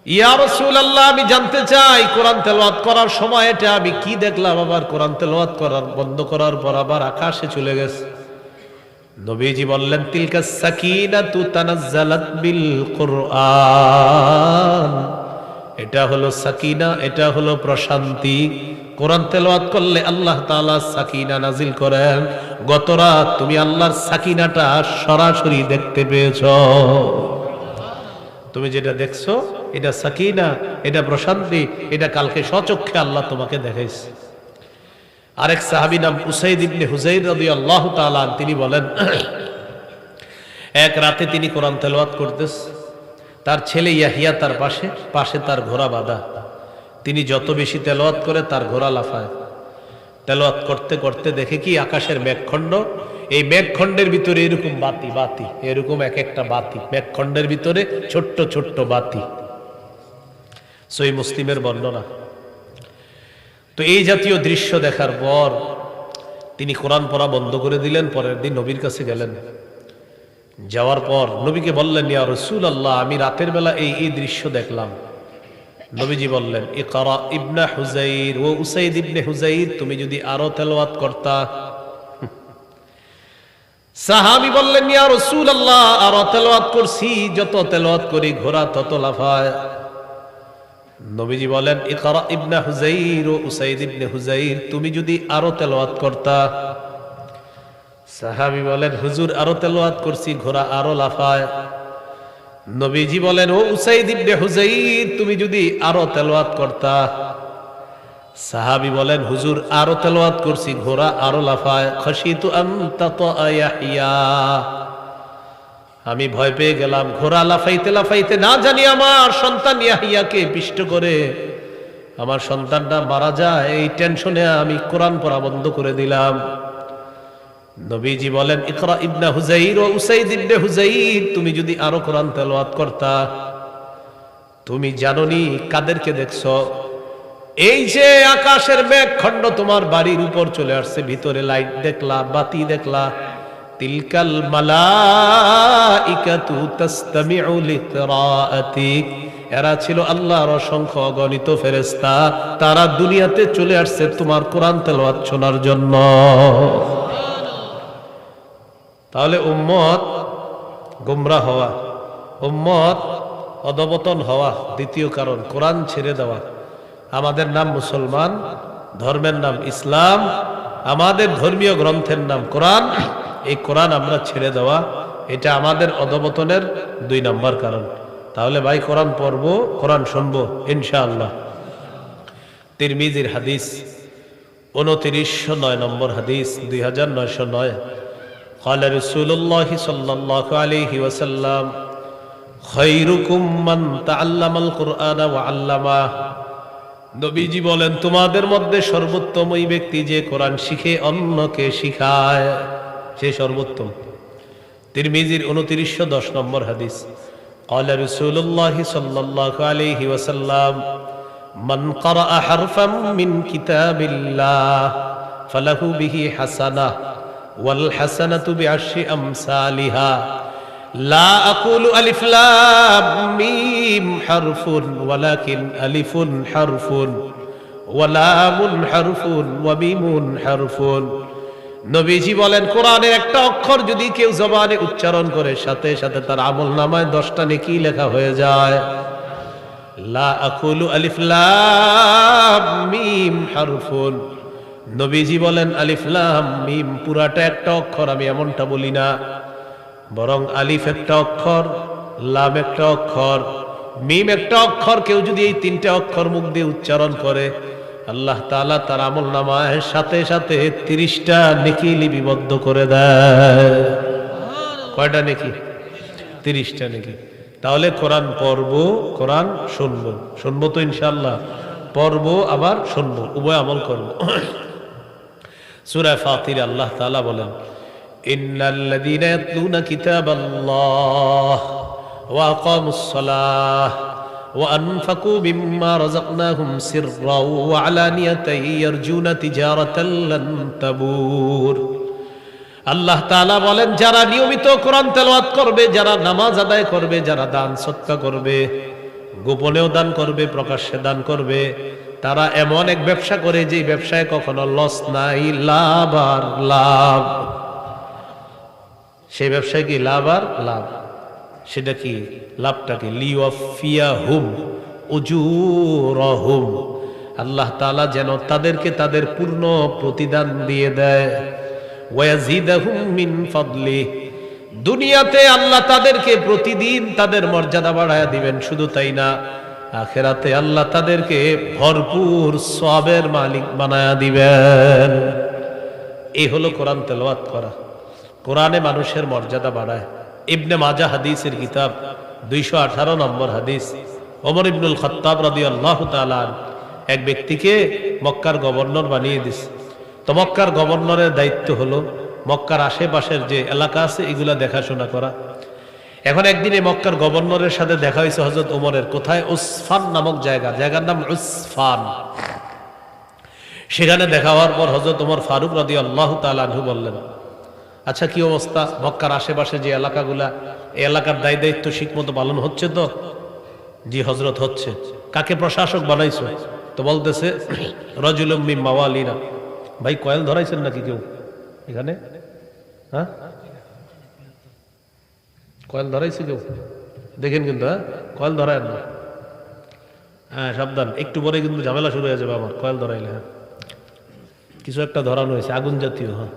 ইয়া রাসূলুল্লাহ, আমি জানতে চাই কোরআন তেলাওয়াত করার সময় এটা আমি কি দেখলাম, আবার কোরআন তেলাওয়াত করার বন্ধ করার পর আবার আকাশে চলে গেছে। নবীজি বললেন, তিলকা সাকিনাতু তানাজ্জালাত বিল কুরআন। এটা হলো সাকিনা, এটা হলো প্রশান্তি, কোরআন তেলাওয়াত করলে আল্লাহ তাআলা সাকিনা নাজিল করেন। গত রাত তুমি আল্লাহর সাকিনাটা সরাসরি দেখতে পেয়েছো। তুমি যেটা দেখছো এটা সাকিনা, এটা প্রশান্তি, এটা কালকে স্বচক্ষে আল্লাহ তোমাকে দেখাইছে। আরেক সাহাবী নাম উসাইদ ইবনে হুজাইর রাদিয়াল্লাহু তাআলা তিনি বলেন, এক রাতে তিনি কোরআন তেলাওয়াত করতেছে, তার ছেলে ইয়াহিয়া তার পাশে তার ঘোড়া বাঁধা। তিনি যত বেশি তেলাওয়াত করে তার ঘোড়া লাফায়। তেলাওয়াত করতে করতে দেখে কি আকাশের মেঘখণ্ড, এই মেঘখণ্ডের ভিতরে এরকম বাতি, এরকম এক একটা বাতি, মেঘখণ্ডের ভিতরে ছোট্ট ছোট্ট বাতি। সহিহ মুসলিমের বর্ণনা। তো এই জাতীয় দৃশ্য দেখার পর তিনি কোরআন পড়া বন্ধ করে দিলেন। পরের দিন নবীর কাছে গেলেন। যাওয়ার পর নবীকে বললেন, ইয়া রাসূলুল্লাহ, আমি রাতের বেলা এই দৃশ্য দেখলাম। নবীজি বললেন, ইকরা ইবনে হুজাইর, ও উসাইদ ইবনে হুজাইর, তুমি যদি আরো তেলাওয়াত করতা। সাহাবী বললেন, ইয়া রাসূলুল্লাহ, আরো তেলাওয়াত করছি, যত তেলাওয়াত করি ঘোড়া তত লাফায়। নবীজি বলেন, ইকরা ইবনে হুজাইর, ও উসাইদ ইবনে হুজাইর, তুমি যদি আরো তেলাওয়াত করতা। সাহাবী বলেন, হুজুর আরো তেলাওয়াত করছি, ঘোড়া আরো লাফায়। নবীজি বলেন, ও উসাইদ ইবনে হুজাইর, তুমি যদি আরো তেলাওয়াত করতা। সাহাবী বলেন, হুজুর আরো তেলাওয়াত করছি, ঘোড়া আরো লাফায়। খাশিতু আন তাতা ইয়াহইয়া, আমি ভয় পেয়ে গেলাম, ঘোড়া লাফাইতে লাফাইতে না জানি আমার সন্তান ইয়াহিয়াকে পিষ্ট করে আমার সন্তানটা মারা যায়, এই টেনশনে আমি কোরআন পড়া বন্ধ করে দিলাম। নবীজি বলেন, ইকরা ইবনে হুজাইর, ও উসাইদ ইবনে হুজাইর, তুমি যদি আরো কোরআন তেলাওয়াত করতা। তুমি জানোনি কাদেরকে দেখছো? এই যে আকাশের মেঘখণ্ড তোমার বাড়ির উপর চলে আসছে, ভিতরে লাইট দেখলা, বাতি দেখলা, তিলকাল মালাইকাতু তাসতামিউ লিকিরাআতিক, এরা ছিল আল্লাহর অসংখ্য অগণিত ফেরেশতা, তারা দুনিয়াতে চলে আসছে তোমার কোরআন তেলাওয়াত শোনার জন্য। তাহলে উম্মত গোমরাহ হওয়া, উম্মত অধঃপতন হওয়া দ্বিতীয় কারণ কোরআন ছেড়ে দেওয়া। আমাদের নাম মুসলমান, ধর্মের নাম ইসলাম, আমাদের ধর্মীয় গ্রন্থের নাম কোরআন, এই কোরআন আমরা ছেড়ে দেওয়া, এটা আমাদের অধঃপতনের 2 নম্বর কারণ। তাহলে ভাই কোরআন পড়বো, কোরআন শুনবো ইনশাআল্লাহ। তিরমিজির হাদিস 2909 নম্বর হাদিস, 2909। قال رسول الله صلى الله عليه وسلم خيركم من تعلم القرآن وعلمه, নবীজি বলেন, তোমাদের মধ্যে সর্বোত্তম ওই ব্যক্তি যে কোরআন শিখে অন্যকে শিখায়, সে সর্বোত্তম। তিরমিজির 2910 নম্বর হাদিস। قال رسول الله صلى الله عليه وسلم من قرأ حرفا من كتاب الله فله به حسنة والحسنة بعشر أمثالها لا أقول ألف لام ميم حرف ولكن ألف حرف ولام حرف وميم حرف। নবীজি বলেন, কোরআনের একটা অক্ষর যদি কেউ জবানে উচ্চারণ করে, সাথে সাথে তার আমলনামায় 10টা নেকি লেখা হয়ে যায়। লা আকুলু আলিফ লাম মিম হারফুন, নবীজি বলেন আলিফ লাম মিম পুরাটা একটা অক্ষর, আমি এমনটা বলি না, বরং আলিফ একটা অক্ষর, লাম একটা অক্ষর, মিম একটা অক্ষর, কেউ যদি এই 3টে অক্ষর মুখ দিয়ে উচ্চারণ করে, আল্লাহ তাআলা তার আমলনামায় সাথে সাথে 30টা নেকি লিপিবদ্ধ করে দেয়। কয়টা নেকি? 30টা নেকি। তাহলে কোরআন পড়বো, কোরআন শুনবো, শুনবো তো ইনশাআল্লাহ, পড়বো আবার শুনবো, উভয় আমল করবো। সূরা ফাতির আল্লাহ তাআলা বলেন, ইন্নাল্লাযীনা ইয়াতলুনা কিতাবাল্লাহ ওয়া আকামুস সালাহ وأنفقوا مما رزقناهم سرا وعلانية يرجون تجارة لن تبور। আল্লাহ তাআলা বলেন, যারা নিয়মিত কোরআন তেলাওয়াত করবে, যারা নামাজ আদায় করবে, যারা দান সদকা করবে, গোপনেও দান করবে, প্রকাশ্যে দান করবে, তারা এমন এক ব্যবসা করে যে ব্যবসায় কখনো লস নাই, লাভ আর লাভ। সেই ব্যবসায় কি লাভ আর লাভ। সেটা কি লাভটা কি? লিওয়াফিয়াহুম উজুরহুম, আল্লাহ তাআলা যেন তাদেরকে তাদের পূর্ণ প্রতিদান দিয়ে দেয়। ওয়ায়াজিদাহুম মিন ফাদলি, দুনিয়াতে আল্লাহ তাদেরকে প্রতিদিন তাদের মর্যাদা বাড়ায়া দিবেন। শুধু তাই না, আখিরাতে আল্লাহ তাদেরকে ভরপুর সওয়াবের মালিক বানায়া দিবেন। এই হলো কোরআন তেলাওয়াত করা। কোরআনে মানুষের মর্যাদা বাড়ায়। ইবনে মাজাহ হাদিসের কিতাব 218 নম্বর হাদিস। ওমর ইবনুল খাত্তাব রাদিয়াল্লাহু তাআলা এক ব্যক্তিকে মক্কার গভর্নর বানিয়ে দিছে। তো মক্কার গভর্নরের দায়িত্ব হলো মক্কার আশেপাশের যে এলাকা আছে এগুলা দেখাশোনা করা। এখন একদিনে মক্কার গভর্নরের সাথে দেখা হয়েছে হযরত ওমরের। কোথায়? উসফান নামক জায়গার নাম উসফান। সেখানে দেখা হওয়ার পর হযরত ওমর ফারুক রাদিয়াল্লাহু তাআলা আনহু বললেন, আচ্ছা কি অবস্থা মক্কার আশেপাশে যে এলাকাগুলা, এই এলাকার দায়িত্ব ঠিকমতো পালন হচ্ছে তো? জি হযরত হচ্ছে। কাকে প্রশাসক বানাইছো? তো বলতেছে রাজুলুম মিন মাওয়ালিনা। ভাই কয়েল ধরাইছেন নাকি কেউ এখানে? হ্যাঁ, কয়েল ধরাইছে কেউ? দেখেন কিন্তু, হ্যাঁ কয়েল ধরায় না। হ্যাঁ সাবধান, একটু পরে কিন্তু ঝামেলা শুরু হয়ে যাবে আমার কয়েল ধরাইলে। হ্যাঁ কিছু একটা ধরানো হয়েছে আগুন জাতীয়। হ্যাঁ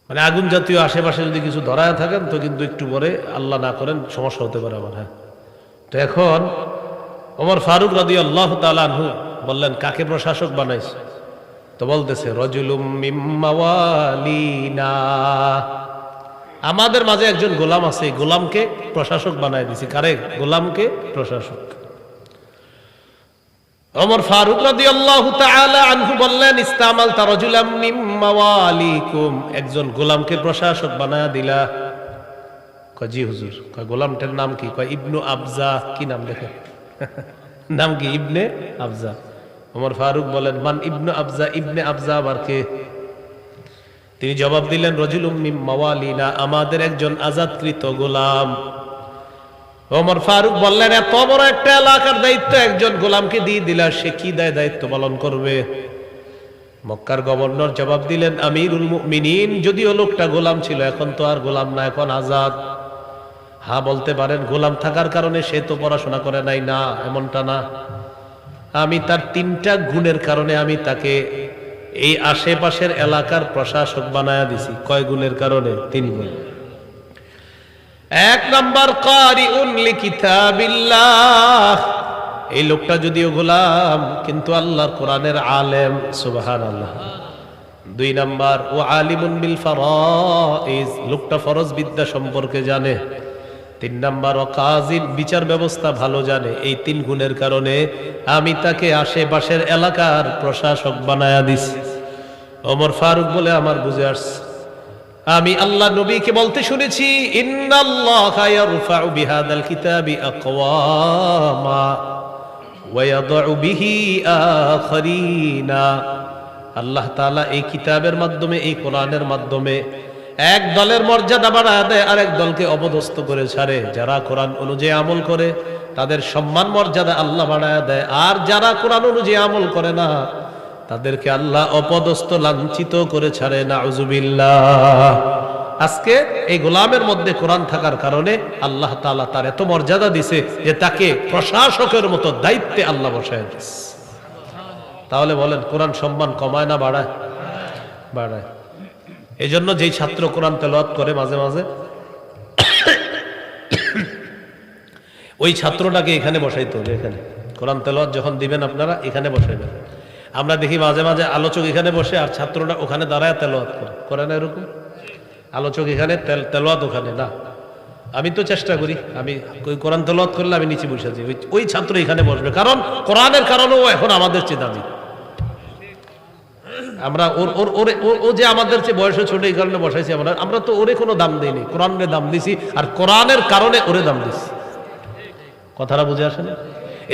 মানে আগুন জাতীয় আশেপাশে যদি কিছু ধরায় থাকেন তো কিন্তু একটু পরে আল্লাহ না করেন সমস্যা হতে পারে আমার। হ্যাঁ তো এখন ওমর ফারুক রাদিয়াল্লাহু তাআলা আনহু বললেন, কাকে প্রশাসক বানাইছে? তো বলতেছে রাজুলুম মিন মাওয়ালিনা, আমাদের মাঝে একজন গোলাম আছে, গোলামকে প্রশাসক বানায় দিছি। কারে? গোলামকে প্রশাসক। ওমর ফারুক রাদিয়াল্লাহু তাআলা আনহু বললেন, ইস্তামালতা রাজুলাম মিন মাওয়ালিকুম, একজন গোলামকে প্রশাসক বানায়া দিলা? কয় জি হুজুর। কয় গোলামটার নাম কি? কয় ইবনু আবজা। কি নাম দেখেন? নাম কি? ইবনে আবজা। ওমর ফারুক বলেন, মান ইবনু আবজা? ইবনে আবজা আবার কে? তিনি জবাব দিলেন, রাজুলুম মিন মাওয়ালিনা, আমাদের একজন আজাদকৃত গোলাম। ওমর ফারুক বললেন, এত বড় একটা এলাকার দায়িত্ব একজন গোলামকে দিয়ে দিলা, সে কি দায়িত্ব পালন করবে? মক্কার গভর্নর জবাব দিলেন, আমিরুল মুমিনিন, যদিও লোকটা গোলাম ছিল, এখন তো আর গোলাম না, এখন আজাদ। হ্যাঁ বলতে পারেন গোলাম থাকার কারণে সে তো পড়াশোনা করে নাই, না এমনটা না। আমি তার 3টা গুণের কারণে আমি তাকে এই আশেপাশের এলাকার প্রশাসক বানায়া দিছি। কয় গুণের কারণে? 3 গুণ। 1 নাম্বার, কারিউন লিকিতাবিল্লাহ, এই লোকটা যদিও গোলাম কিন্তু আল্লাহর কোরআনের আলেম। সুবহানাল্লাহ। 2 নাম্বার, ও আলিমুন বিল ফারাইজ, লোকটা ফরজ বিদ্যা সম্পর্কে জানে। 3 নাম্বার, ও কাযী, বিচার ব্যবস্থা ভালো জানে। এই 3 গুণের কারণে আমি তাকে আশেপাশের এলাকার প্রশাসক বানায়া দিছি। ওমর ফারুক বলে, আমার বুঝে আসছে, আমি আল্লাহ নবীকে বলতে শুনেছি, ইন্নাল্লাহা ইয়ারফাউ বিহাদাল কিতাবি আকওয়ামা ওয়া ইয়াদউ বিহি আখারিনা, আল্লাহ তাআলা এই কিতাবের মাধ্যমে, এই কোরআনের মাধ্যমে এক দলের মর্যাদা বাড়ায় দেয়, আরেক দলকে অপদস্থ করে ছাড়ে। যারা কোরআন অনুযায়ী আমল করে তাদের সম্মান মর্যাদা আল্লাহ বাড়ায় দেয়, আর যারা কোরআন অনুযায়ী আমল করে না তাদেরকে আল্লাহ অপদস্থ লাঞ্ছিত করে ছাড়ে। নাউজুবিল্লাহ। আজকে এই গোলামের মধ্যে কোরআন থাকার কারণে আল্লাহ তাআলা তার এত মর্যাদা দিছে যে তাকে প্রশাসকের মতো দায়িত্বে আল্লাহ বসায় দিছে। তাহলে বলেন কোরআন সম্মান কমায় না বাড়ায়? বাড়ায়। এই জন্য যেই ছাত্র কোরআন তেলাওয়াত করে মাঝে মাঝে, ওই ছাত্রটাকে এখানে বসাইতে হবে। এখানে কোরআন তেলাওয়াত যখন দিবেন আপনারা এখানে বসাইবেন। আমরা দেখি মাঝে মাঝে আলোচক এখানে বসে আর ছাত্রটা ওখানে দাঁড়ায় তেলাওয়াত করে না এরকম? আলোচক এখানে, তেলাওয়াত ওখানে না। আমি তো চেষ্টা করি, আমি কোরআন তেলাওয়াত করলে আমি নিচে বসে যাই, ওই ছাত্র এখানে বসবে, কারণ কোরআনের কারণেও এখন আমাদের চেয়ে দামি। আমরা ও যে আমাদের চেয়ে বয়সে ছোট এই কারণে বসাইছি, আমরা তো ওরে কোনো দাম দিইনি, কোরআনের দাম দিছি, আর কোরআনের কারণে ওরে দাম দিছি। কথাটা বুঝে আসে না?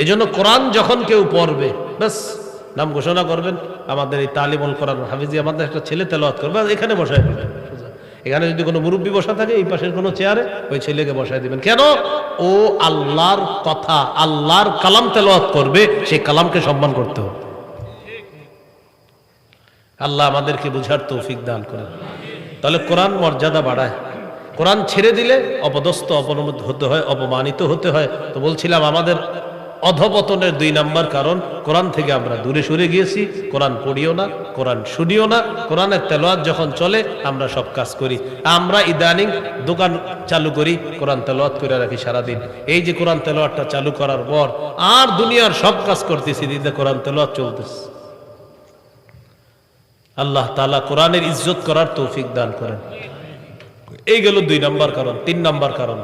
এই জন্য কোরআন যখন কেউ পড়বে ব্যাস নাম ঘোষণা করবেন, আমাদের এই তালিমুল কোরআন হাফিজি আমাদের একটা ছেলে তেলাওয়াত করবে, এখানে বসায় দিবেন। এখানে যদি কোনো মুরব্বী বসা থাকে এই পাশের কোনো চেয়ারে ওই ছেলেকে বসায় দিবেন। কেন? ও আল্লাহর কথা, আল্লাহর কালাম তেলাওয়াত করবে, সেই কালামকে সম্মান করতে হবে। আল্লাহ আমাদেরকে বুঝার তৌফিক দান করেন। তাহলে কোরআন মর্যাদা বাড়ায়। কোরআন ছেড়ে দিলে অপদস্থ, অপমানিত হতে হয়। তো বলছিলাম আমাদের অধপতনের 2 নাম্বার কারণ কোরআন থেকে আমরা দূরে সরে গিয়েছি। কোরআন পড়িও না, কোরআন শুনিও না। কোরআনের তেলাওয়াত যখন চলে আমরা সব কাজ করি। আমরা ইদানিং দোকান চালু করি, কোরআন তেলাওয়াত করে রাখি সারাদিন। এই যে কোরআন তেলাওয়াতটা চালু করার পর আর দুনিয়ার সব কাজ করতেছি, দিদা কোরআন তেলাওয়াত চলতেছে। আল্লাহ তাআলা কোরআনের ইজ্জত করার তৌফিক দান করেন। এই গেল 2 নাম্বার কারণ। 3 নাম্বার কারণ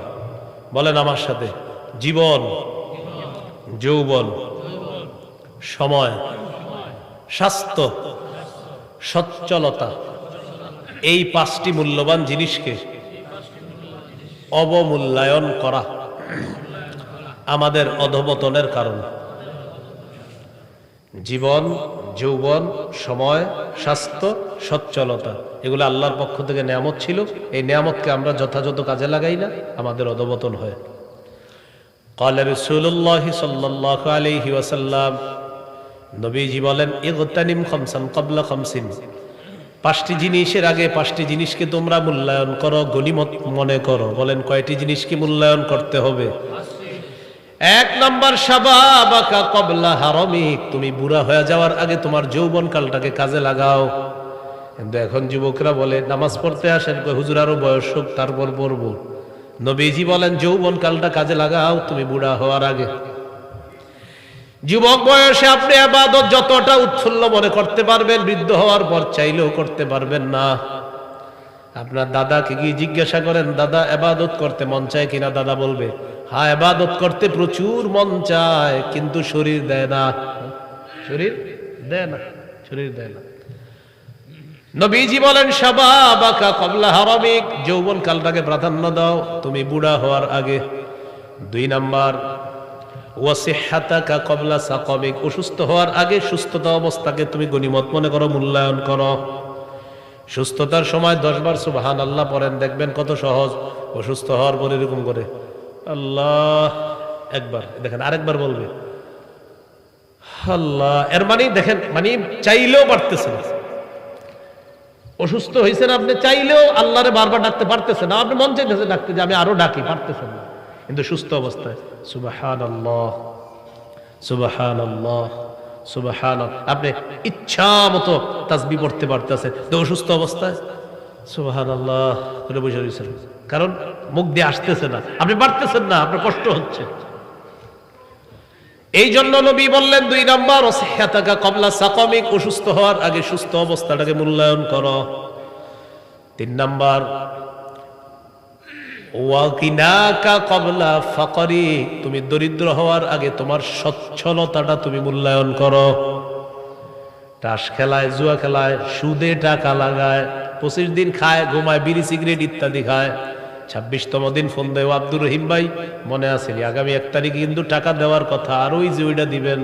বলেন আমার সাথে, জীবন, যৌবন, সময়, স্বাস্থ্য, সচ্ছলতা, এই 5টি মূল্যবান জিনিসকে অবমূল্যায়ন করা আমাদের অধপতনের কারণ। জীবন, যৌবন, সময়, স্বাস্থ্য, সচ্ছলতা, এগুলো আল্লাহর পক্ষ থেকে নেয়ামত ছিল। এই নেয়ামতকে আমরা যথাযথ কাজে লাগাই না, আমাদের অধপতন হয়। قال رسول الله صلى الله عليه وسلم, নবীজি বলেন, ইগতানিম খামসান ক্বাবলা খামসিন, 5টি জিনিসের আগে 5টি জিনিসকে তোমরা মূল্যায়ন করো, গনিমত মনে করো। বলেন কয়টি জিনিসকে মূল্যায়ন করতে হবে? 1 নাম্বার, শাবাবাকা ক্বাবলা হারামিক, তুমি বুড়া হয়ে যাওয়ার আগে তোমার যৌবন কালটাকে কাজে লাগাও। কিন্তু এখন যুবকরা বলে নামাজ পড়তে আসেন, কই হুজুর আরো বয়স হোক তারপর পড়বো। নবীজি বলেন যৌবন কালটা কাজে লাগাও তুমি বুড়া হওয়ার আগে। যুবক বয়সে আপনি ইবাদত যতটা উৎফুল্ল মনে করতে পারবেন, বৃদ্ধ হওয়ার পর চাইলেও করতে পারবেন না। আপনার দাদাকে গিয়ে জিজ্ঞাসা করেন, দাদা ইবাদত করতে মন চায় কিনা? দাদা বলবে, হ্যাঁ ইবাদত করতে প্রচুর মন চায়, কিন্তু শরীর দেয় না। শরীর দেয় না, শরীর দেয় না। নবীজি বলেন শাবাবাকা ক্বাবলা হারামিক, যৌবন কালটাকে প্রাধান্য দাও তুমি বুড়া হওয়ার আগে। 2 নাম্বার, ওয়াসিহহাতাকা ক্বাবলা সাকামিক, অসুস্থ হওয়ার আগে সুস্থতা অবস্থাকে তুমি গনিমত মনে করো, মূল্যায়ন করো। সুস্থতার সময় 10 বার সুবহানাল্লাহ পড়েন, দেখবেন কত সহজ। অসুস্থ হওয়ার পর এরকম করে আল্লাহ একবার, দেখেন আরেকবার বলবে আল্লাহ। এর মানে দেখেন, মানে চাইলেও পারতেছে না। অসুস্থ হয়েছেন আপনি, চাইলেও আল্লাহরে বারবার ডাকতে পারতেছেন না। আপনি মন চাইতেছে ডাকতে, যে আমি আরো ডাকি, পারতেছেন না। কিন্তু সুস্থ অবস্থায় সুবহানাল্লাহ সুবহানাল্লাহ সুবহানাল্লাহ, আপনি ইচ্ছা মতো তাসবিহ পড়তে পারতেছেন। তো অসুস্থ অবস্থায় সুবহানাল্লাহ করে বসে রয়েছেন, কারণ মুখ দিয়ে আসতেছে না, আপনি পারতেছেন না, আপনার কষ্ট হচ্ছে। এই জন্য নবী বললেন 2 নাম্বার, ওয়াসিহহাতাকা ক্বাবলা সাকামিক, অসুস্থ হওয়ার আগে সুস্থ অবস্থাটাকে মূল্যায়ন করো। 3 নাম্বার, ওয়াকিনাকা ক্বাবলা ফাকরি, তুমি দরিদ্র হওয়ার আগে তোমার সচ্ছলতাটা তুমি মূল্যায়ন করো। তাস খেলায়, জুয়া খেলায়, সুদে টাকা লাগায়, 25 দিন খায়, ঘুমায়, বিড়ি সিগারেট ইত্যাদি খায়, 26তম দিন ফোন দেয়, আব্দুর রহিম ভাই মনে আছে আগামী 1 তারিখে কিন্তু টাকা দেওয়ার কথা, আর ওই যে ওইটা দিবেন,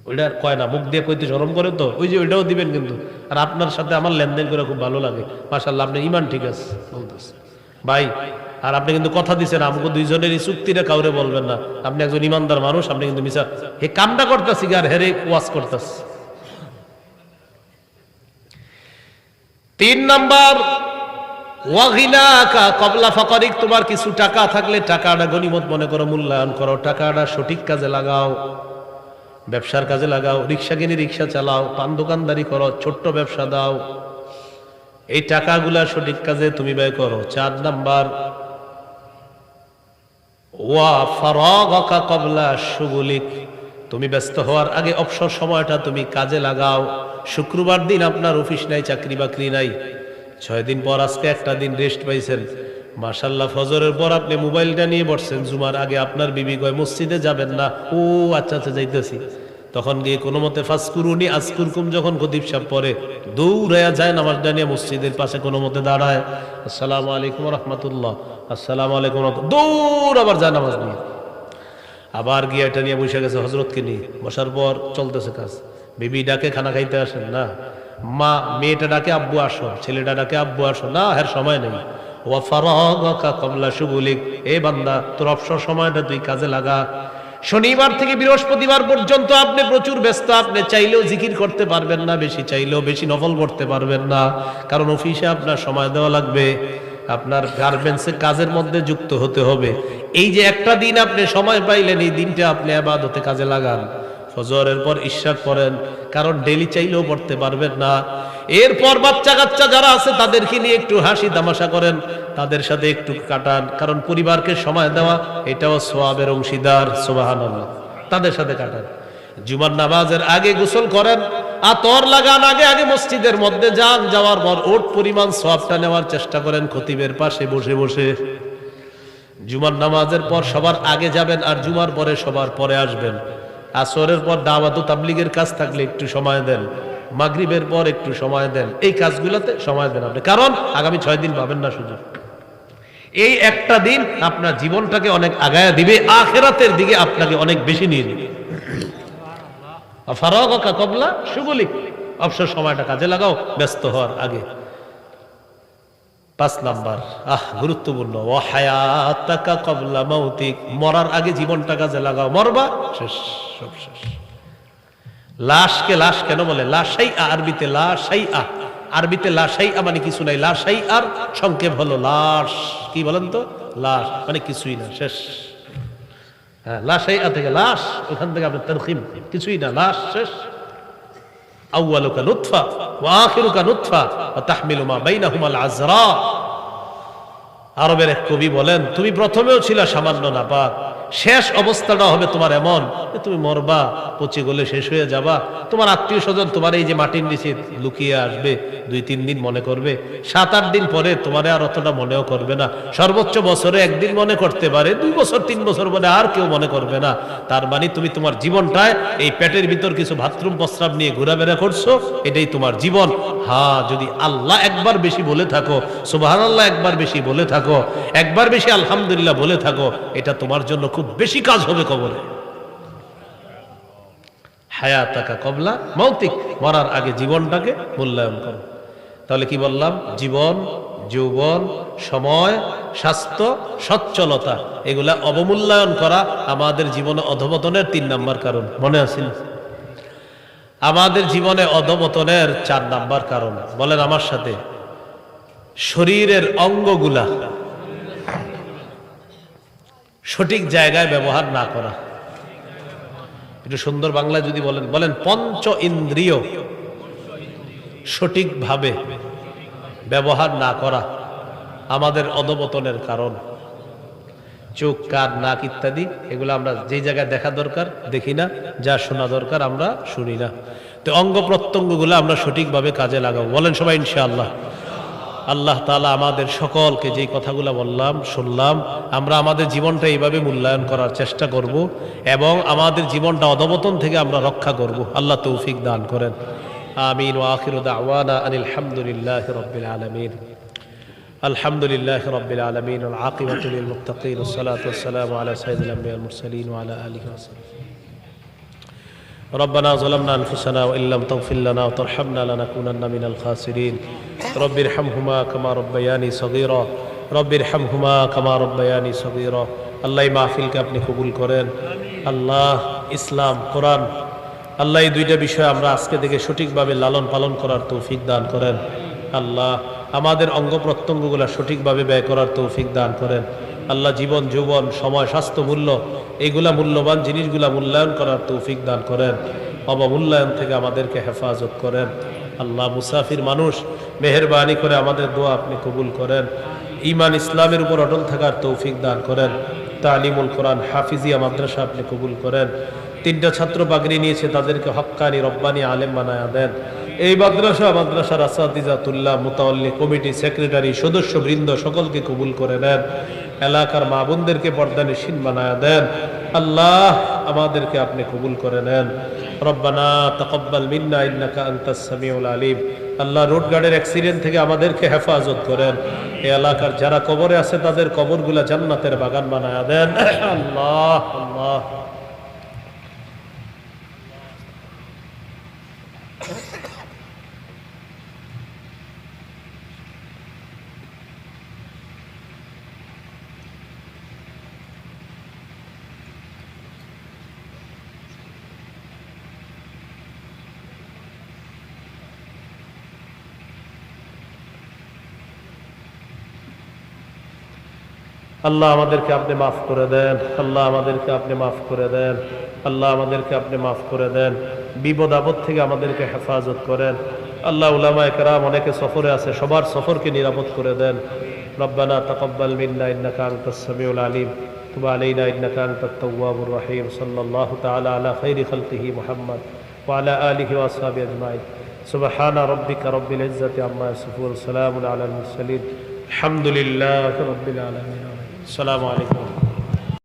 ওইটা কয় না, মুখ দিয়ে কইতে শরম করে তো, ওই যে ওইটাও দিবেন কিন্তু, আর আপনার সাথে আমার লেনদেন করে খুব ভালো লাগে, মাশাআল্লাহ আপনার ইমান ঠিক আছে বলতেছে ভাই। আর আপনি কিন্তু কথা দিচ্ছেন আমাকে 2 জনেরই চুক্তিটা কাউরে বলবেন না, আপনি একজন ইমানদার মানুষ, আপনি কিন্তু মিছা হে কামটা করতেছি আর হেরে ওয়াজ করতেছে। 3 নাম্বার, ওয়াগিনাকা ক্বাবলা ফাকরিক, তোমার কিছু টাকা থাকলে টাকাটা গনিমত মনে করো, মূল্যায়ন করো, টাকাটা সঠিক কাজে লাগাও, ব্যবসার কাজে লাগাও, রিক্সা কিনে রিক্সা চালাও, পান দোকানদারি করো, ছোট্ট ব্যবসা দাও, এই টাকাগুলা সঠিক কাজে তুমি ব্যয় করো। 4 নাম্বার, ওয়া ফারাগাকা ক্বাবলা শুগুলিক, তুমি ব্যস্ত হওয়ার আগে অবসর সময়টা তুমি কাজে লাগাও। শুক্রবার দিন আপনার অফিস নাই, চাকরি বাকরি নাই, 6 দিন পর আজকে একটা দিন রেস্ট পাইছেন, মাশাআল্লাহ। ফজরের পর আপনি মোবাইলটা নিয়ে বসছেন, জুমার আগে আপনার বিবি কয় মসজিদে যাবেন না, ও আচ্ছা আচ্ছা যাইতেছি, তখন গিয়ে কোনো মতে ফাজকুরুনি আজকুরকুম যখন খতিব সাহেব পড়ে, দৌড়ায়া যায় নামাজটা নিয়ে মসজিদের পাশে কোনো মতে দাঁড়ায়, আসসালামু আলাইকুম রাহমাতুল্লাহ, আসসালামু আলাইকুম, দৌড় আবার যায় নামাজ নিয়ে, আবার গিয়ে এটা নিয়ে বসে গেছে হজরতকে নিয়ে, বসার পর চলতেছে কাজ। বিবি ডাকে খানা খাইতে আসেন না, মা মেয়েটা ডাকে আব্বু আসো, ছেলেটা ডাকে আব্বু আসো, না এর সময় নেই। ওয়া ফারাগাকা ক্বাবলা শুগুলিক, এ বান্দা তোর অবসর সময়টা তুই কাজে লাগা। শনিবার থেকে বৃহস্পতিবার পর্যন্ত আপনি প্রচুর ব্যস্ত, আপনি চাইলেও জিকির করতে পারবেন না, বেশি চাইলেও বেশি নফল পড়তে পারবেন না, কারণ অফিসে আপনার সময় দেওয়া লাগবে। আপনার গার্মেন্টসে কাজের মধ্যে যুক্ত হতে হবে। এই যে একটা দিন আপনি সময় পাইলেন, এই দিনটা আপনি ইবাদতে কাজে লাগান। ফজরের পর ইশরাক পড়েন, কারণ ডেইলি চাইলেও পড়তে পারবেন না। এরপর বাচ্চা কাচ্চা যারা আছে তাদেরকে নিয়ে একটু হাসি তামাশা করেন, তাদের সাথে একটু কাটান, কারণ পরিবারকে সময় দেওয়া এটাও সওয়াবের অংশীদার। সুবহানাল্লাহ। তাদের সাথে কাটান। জুমার নামাজের আগে গোসল করেন, আতর লাগান, আগে আগে মসজিদের মধ্যে যান, যাওয়ার পর ওট পরিমাণ সওয়াবটা নেওয়ার চেষ্টা করেন খতিবের পাশে বসে বসে। জুমার নামাজের পর সবার আগে যাবেন, আর জুমার পরে সবার পরে আসবেন। আসরের পর দাওয়াত ও তাবলীগের কাজ থাকলে একটু সময় দেন, মাগরিবের পর একটু সময় দেন, এই কাজগুলোতে সময় দেন আপনি, কারণ আগামী 6 দিন পাবেন না সুযোগ। এই একটা দিন আপনার জীবনটাকে অনেক আগায়া দিবে, আখিরাতের দিকে আপনাকে অনেক বেশি নিয়ে যাবে। ফারাগকা ক্বাবলা শুগলিক, অবসর সময়টা কাজে লাগাও ব্যস্ত হওয়ার আগে। 5 নাম্বার গুরুত্বপূর্ণ, ওয়া হায়াতাকা ক্বাবলা মাউতিক, মরার আগে জীবনটা কাজে লাগাও। মরবা, শেষ, সব শেষ। লাশকে লাশ কেন বলে? লা শাইআ, আরবিতে লা শাইআ, আরবিতে লা শাইআ মানে কিছু নাই। লা শাইআর সংক্ষেপ হলো লাশ। কি বলেন তো? লাশ মানে কিছুই না, শেষ। হ্যাঁ, লা শাইআ থেকে লাশ, ওখান থেকে আপনার তারখিম, কিছুই না, লাশ, শেষ। আউয়ালুকা নুতফা ওয়া আখিরুকা নুতফা ওয়া তাহমিলু মা বাইনাহুমাল আযরা। আরবের এক কবি বলেন, তুমি প্রথমেও ছিলা সামান্য নাপাক, শেষ অবস্থাটা হবে তোমার এমন যে তুমি মরবা, পচে গলে শেষ হয়ে যাবা। তোমার আত্মীয় স্বজন তোমার এই যে মাটির নিচে লুকিয়ে আসবে, 2-3 দিন মনে করবে, 7-8 দিন পরে তোমার আর অতটা মনেও করবে না। সর্বোচ্চ বছরে একদিন মনে করতে পারে, 2 বছর 3 বছর পরে আর কেউ মনে করবে না। তার মানে তুমি তোমার জীবনটায় এই পেটের ভিতর কিছু বাথরুম প্রস্রাব নিয়ে ঘোরাফেরা করছো, এটাই তোমার জীবন। হ্যাঁ, যদি আল্লাহ একবার বেশি বলে থাকো, সুবহানাল্লাহ একবার বেশি বলে থাকো, একবার বেশি আলহামদুলিল্লাহ বলে থাকো, এটা তোমার জন্য খুব বেশি কাজ হবে কবরে। হায়াতাকা ক্বাবলা মাউতিক, মরার আগে জীবনটাকে মূল্যায়ন করো। তাহলে কি বললাম? জীবন, যৌবন, সময়, স্বাস্থ্য, সচ্ছলতা, এগুলা অবমূল্যায়ন করা আমাদের জীবনে অধঃপতনের 3 নাম্বার কারণ। মনে আছে? আমাদের জীবনে অধঃপতনের 4 নাম্বার কারণ, বলেন আমার সাথে, শরীরের অঙ্গগুলা সঠিক জায়গায় ব্যবহার না করা। একটু সুন্দর বাংলায় যদি বলেন, বলেন পঞ্চ ইন্দ্রিয় সঠিকভাবে ব্যবহার না করা আমাদের অধঃপতনের কারণ। চোখ, কান, নাক ইত্যাদি, এগুলো আমরা যেই জায়গায় দেখা দরকার দেখি না, যা শোনা দরকার আমরা শুনি না। তো অঙ্গ প্রত্যঙ্গগুলো আমরা সঠিকভাবে কাজে লাগাবো, বলেন সবাই ইনশাআল্লাহ। আল্লাহ তাআলা আমাদের সকলকে যেই কথাগুলো বললাম, শুনলাম, আমরা আমাদের জীবনটা এইভাবে মূল্যায়ন করার চেষ্টা করব এবং আমাদের জীবনটা অধঃপতন থেকে আমরা রক্ষা করব। আল্লাহ তৌফিক দান করেন। আমিন। ওয়া আখিরু দাওয়ানা আনিল হামদুলিল্লাহি রাব্বিল আলামিন। আলহামদুলিল্লাহি রাব্বিল আলামিন ওয়াল আকিবাতু লিল মুত্তাকিন ওয়াস সালাতু ওয়াস সালামু আলা সাইয়্যিদিল আমবিয়াল মুরসালিন ওয়া আলা আলিহি ওয়া সাহবিহি। ربنا ظلمنا أنفسنا وإن لم تغفر لنا وترحمنا لنكونن من الخاسرين رب ارحمهما كما ربياني صغيرا رب ارحمهما كما ربياني صغيرا। আল্লাহ এই মাহফিলকে আপনি কবুল করেন। আল্লাহ ইসলাম, কোরআন, আল্লাহ এই দুইটা বিষয় আমরা আজকে থেকে সঠিকভাবে লালন পালন করার তৌফিক দান করেন। আল্লাহ আমাদের অঙ্গ প্রত্যঙ্গগুলো সঠিকভাবে ব্যয় করার তৌফিক দান করেন। আল্লাহ জীবন, যৌবন, সময়, স্বাস্থ্য, মূল্য, এইগুলা মূল্যবান জিনিসগুলা মূল্যায়ন করার তৌফিক দান করেন। অবমূল্যায়ন থেকে আমাদেরকে হেফাজত করেন। আল্লাহ মুসাফির মানুষ, মেহেরবানি করে আমাদের দোয়া আপনি কবুল করেন। ঈমান ইসলামের উপর অটল থাকার তৌফিক দান করেন। তালিমুল কোরআন হাফিজিয়া মাদ্রাসা আপনি কবুল করেন। 3টা ছাত্র পাগড়ি নিয়েছে, তাদেরকে হক্কানি রব্বানি আলেম বানায়া দেন। এই মাদ্রাসার আসাতিজাতুল্লাহ, মুতাওয়াল্লি কমিটি, সেক্রেটারি, সদস্য বৃন্দ সকলকে কবুল করে নেন। এলাকার মা বোনদেরকে পর্দানিশীন বানায়া দেন। আল্লাহ আমাদেরকে আপনি কবুল করে নেন। রব্বানা তাকাব্বাল মিন্না ইন্নাকা আনতাস সামিউল আলিম। আল্লাহ রোড গার্ডের অ্যাক্সিডেন্ট থেকে আমাদেরকে হেফাজত করেন। এই এলাকার যারা কবরে আছে তাদের কবরগুলা জান্নাতের বাগান বানায়া দেন। আল্লাহ আল্লাহ আল্লাহ আমাদেরকে আপনি মাফ করে দেন, আল্লাহ আমাদেরকে আপনি মাফ করে দেন, আল্লাহ আমাদেরকে আপনি মাফ করে দেন। বিপদ আপদ থেকে আমাদেরকে হেফাজত করেন। আল্লাহ উলামায়ে কেরাম অনেকে সফরে আছে, সবার সফরকে নিরাপদ করে দেন। রব্বানা তাকাব্বাল মিন্না ইন্নাকা আনতাস সামিউল আলিম তুব আলাইনা ইন্নাকা আনতাত তাওয়াবুর রহিম। সাল্লাল্লাহু তাআলা আলা খাইরি খালকিহি মুহাম্মদ ওয়া আলা আলিহি ওয়া আসহাবিহি আজমাইন। সুবহানা রাব্বিকা রাব্বিল ইজ্জাতি আম্মা ইয়াসিফুন, সালামুন আলাল মুরসালিন, আলহামদুলিল্লাহি রাব্বিল আলামিন। আসসালামু আলাইকুম।